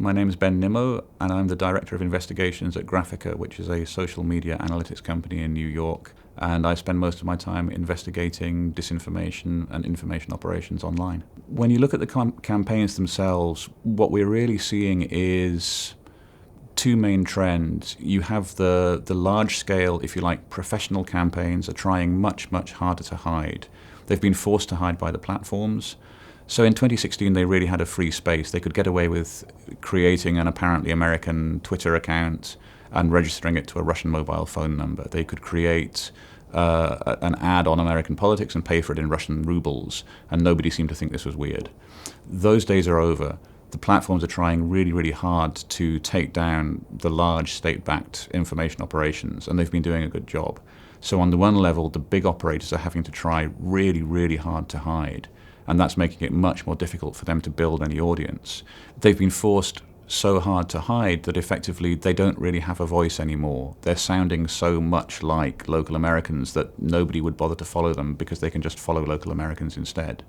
My name is Ben Nimmo, and I'm the Director of Investigations at Graphica, which is a social media analytics company in New York. And I spend most of my time investigating disinformation and information operations online. When you look at the campaigns themselves, what we're really seeing is two main trends. You have the large scale, if you like, professional campaigns are trying much, much harder to hide. They've been forced to hide by the platforms. So in 2016, they really had a free space. They could get away with creating an apparently American Twitter account and registering it to a Russian mobile phone number. They could create an ad on American politics and pay for it in Russian rubles, and nobody seemed to think this was weird. Those days are over. The platforms are trying really, really hard to take down the large state-backed information operations, and they've been doing a good job. So on the one level, the big operators are having to try really, really hard to hide, and that's making it much more difficult for them to build any audience. They've been forced so hard to hide that effectively they don't really have a voice anymore. They're sounding so much like local Americans that nobody would bother to follow them because they can just follow local Americans instead.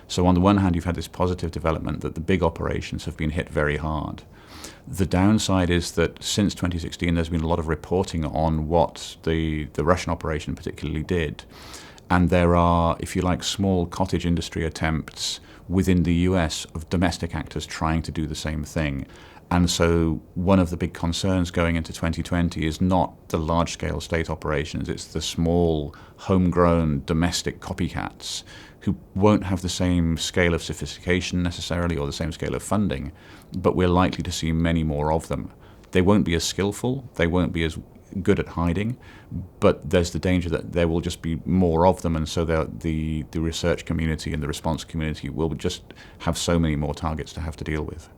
So on the one hand, you've had this positive development that the big operations have been hit very hard. The downside is that since 2016, there's been a lot of reporting on what the Russian operation particularly did. And there are, if you like, small cottage industry attempts within the US of domestic actors trying to do the same thing. And so one of the big concerns going into 2020 is not the large-scale state operations, it's the small, homegrown, domestic copycats who won't have the same scale of sophistication necessarily or the same scale of funding, but we're likely to see many more of them. They won't be as skillful, they won't be as good at hiding, but there's the danger that there will just be more of them, and so the research community and the response community will just have so many more targets to have to deal with.